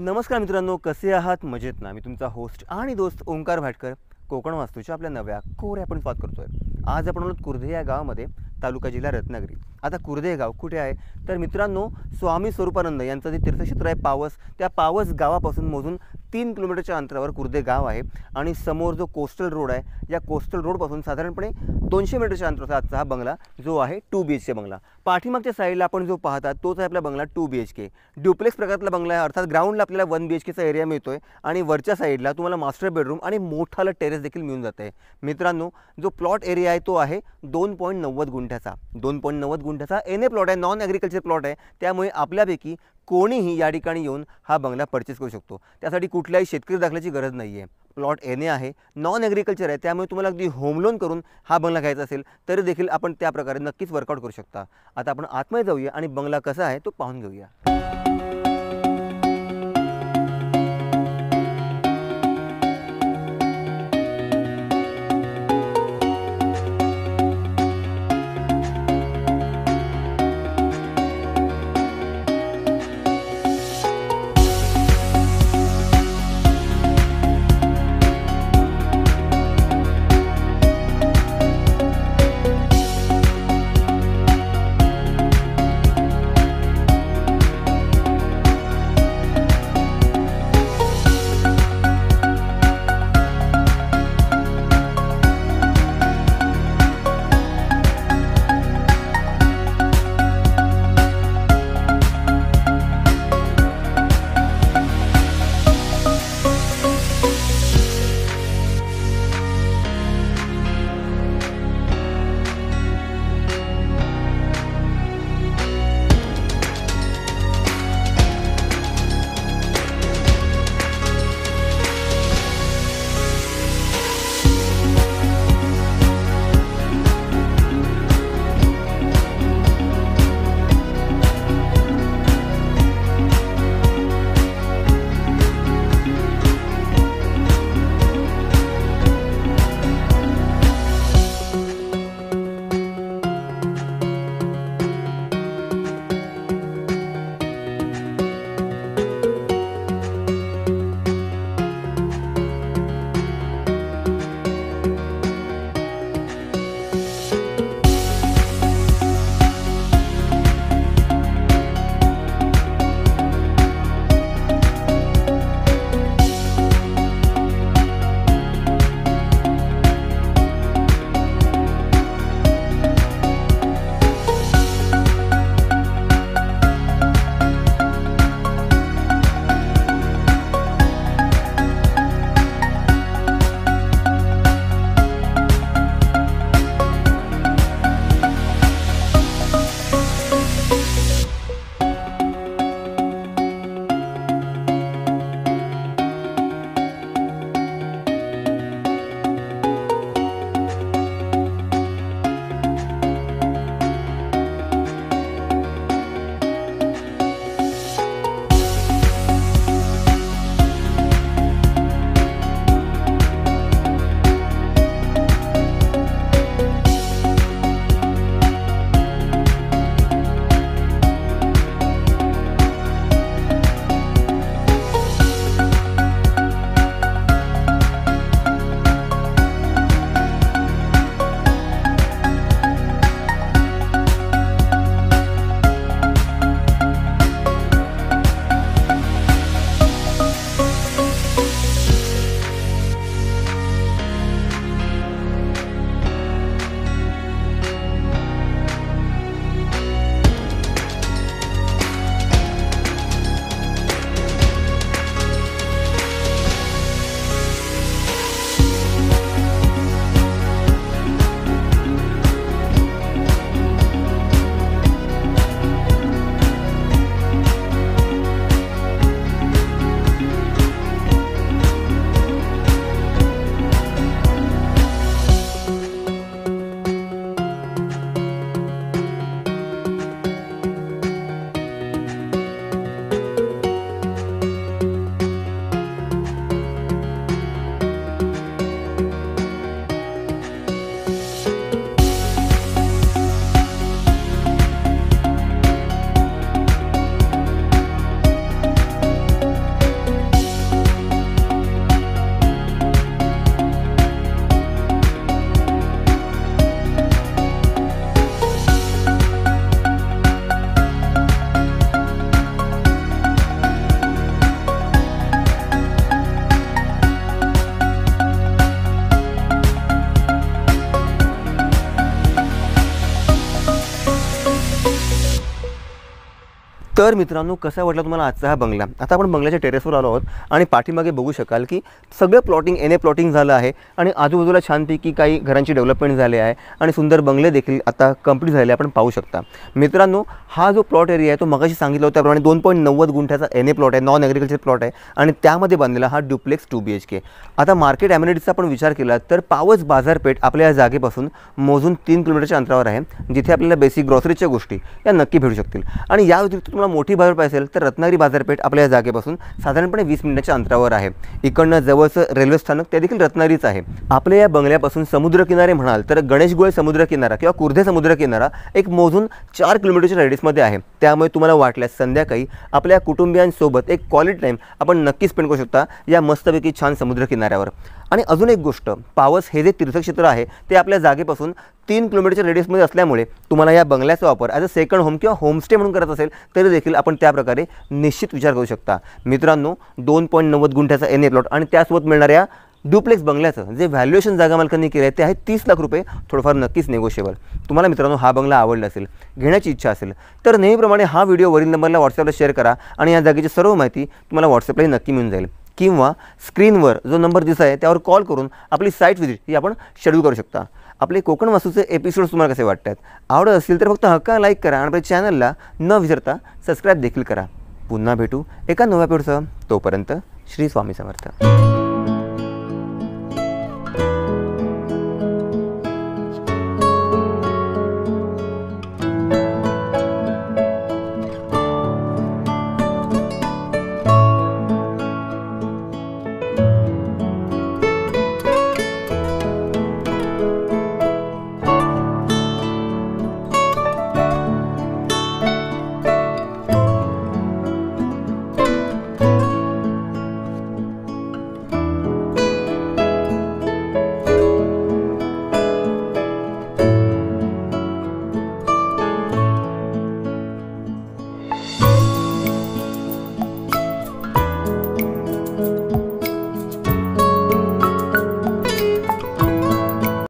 नमस्कार मित्रांनो, कसे आहात? मजेत ना? मी तुमचा होस्ट आणि दोस्त ओंकार भाटकर कोकण वास्तूच्या आपल्या नव्या कोऱ्या आपण स्वागत करतोय. आज आपण आलोत कुर्धे या गावामध्ये, तालुका जिल्हा रत्नागिरी. आता कुर्धे हे गाव कुठे आहे? तर मित्रांनो, स्वामी स्वरूपानंद यांचं जे तीर्थक्षेत्र आहे पावस, त्या पावस गावापासून मोजून 3 किलोमीटरच्या अंतरावर कुर्धे गाव आहे. आणि समोर जो कोस्टल रोड आहे, या कोस्टल रोडपासून साधारणपणे 200 मीटरच्या अंतरावर आजचा हा बंगला जो आहे 2 BHK बंगला. पाठीमागच्या साईडला आपण जो पाहता तोच आहे आपला बंगला 2 BHK ड्युप्लेक्स प्रकारातला बंगला आहे. अर्थात ग्राउंडला आपल्याला 1 BHKचा एरिया मिळतोय आणि वरच्या साईडला तुम्हाला मास्टर बेडरूम आणि मोठाला टेरेस देखील मिळून जाते. मित्रांनो, जो प्लॉट एरिया आहे तो आहे 2.90 गुंठ्याचा. 2.90 गुंठ्याचा एन ए प्लॉट आहे, नॉन ॲग्रिकल्चर प्लॉट आहे. त्यामुळे आपल्यापैकी कोणीही या ठिकाणी येऊन हा बंगला परचेस करू शकतो. त्यासाठी कुठल्याही शेतकरी दाखल्याची गरज नाही आहे. प्लॉट एन ए आहे, नॉन ॲग्रिकल्चर आहे, त्यामुळे तुम्हाला अगदी होम लोन करून हा बंगला घ्यायचा असेल तरी देखील आपण त्या प्रकारे नक्कीच वर्कआउट करू शकता. आता आपण आतमध्ये जाऊया आणि बंगला कसा आहे तो पाहून घेऊया. तर मित्रांनो, कसा वाटला तुम्हाला आजचा हा बंगला? आता आपण बंगल्याच्या टेरेसवर आलो आहोत आणि पाठीमागे बघू शकाल की सगळं प्लॉटिंग एन ए प्लॉटिंग झालं आहे आणि आजूबाजूला छानपैकी काही घरांची डेव्हलपमेंट झाली आहे आणि सुंदर बंगले देखील आता कंप्लीट झाले आपण पाहू शकता. मित्रांनो, हा जो प्लॉट एरिया आहे तो मगाशी सांगितलं होतं त्याप्रमाणे 2.90 गुंठ्याचा एन ए प्लॉट आहे, नॉन ॲग्रिकल्चर प्लॉट आहे आणि त्यामध्ये बांधलेला हा ड्युप्लेक्स 2 BHK. आता मार्केट ॲम्युनिटीजचा आपण विचार केला तर पावस बाजारपेठ आपल्या या जागेपासून मोजून 3 किलोमीटरच्या अंतरावर आहे, जिथे आपल्याला बेसिक ग्रॉसरीच्या गोष्टी या नक्की भेटू शकतील. आणि या व्यतिरिक्त तुम्हाला मोठी बाजारपेठ असेल तर रत्नागिरी बाजारपेठ आपल्या या जागेपासून साधारणपणे 20 मिनिटाच्या अंतरावर आहे. इकडनं जवळचं रेल्वे स्थानक ते देखील रत्नागिरीच आहे. आपल्या या बंगल्यापासून समुद्रकिनारे म्हणाल तर गणेशगोळे समुद्रकिनारा किंवा कुर्धे समुद्रकिनारा एक मोजून 4 किलोमीटरच्या रेडियसमध्ये आहे. त्यामुळे तुम्हाला वाटल्यास संध्याकाळी आपल्या कुटुंबियांसोबत एक क्वालिटी टाईम आपण नक्की स्पेंड करू शकता या मस्तपैकी छान समुद्रकिनाऱ्यावर. आणि अजून एक गोष्ट, पावस हे जे तीर्थक्षेत्र आहे ते आपल्या जागेपासून 3 किलोमीटरच्या रेडियसमध्ये असल्यामुळे तुम्हाला या बंगल्याचा वापर ॲज अ सेकंड होम किंवा होमस्टे म्हणून करत असेल तरी देखील आपण त्या प्रकारे निश्चित विचार करू शकता. मित्रांनो, 2.90 गुंठ्याचा एन ए प्लॉट आणि त्यासोबत मिळणाऱ्या ड्युप्लेक्स बंगल्याचं जे व्हॅल्युएशन जागा मालकांनी केलं आहे ते आहे 30 लाख रुपये, थोडंफार नक्कीच निगोशिएबल. तुम्हाला मित्रांनो हा बंगला आवडला असेल, घेण्याची इच्छा असेल तर नेहमीप्रमाणे हा व्हिडिओ वरील नंबरला व्हॉट्सअपला शेअर करा आणि या जागेची सर्व माहिती तुम्हाला व्हॉट्सअपलाही नक्की मिळून जाईल. किंवा स्क्रीनवर जो नंबर दिसत आहे त्यावर कॉल करून आपली साईट व्हिजिट ही आपण शेड्यूल करू शकता. आपले कोकण वास्तूचे एपिसोड्स तुम्हाला कसे वाटतात? आवडत असतील तर फक्त हक्का लाईक करा आणि आपल्या चॅनलला न विसरता सबस्क्राईब देखील करा. पुन्हा भेटू एका नव्या एपिसोडसह. तोपर्यंत श्री स्वामी समर्थ.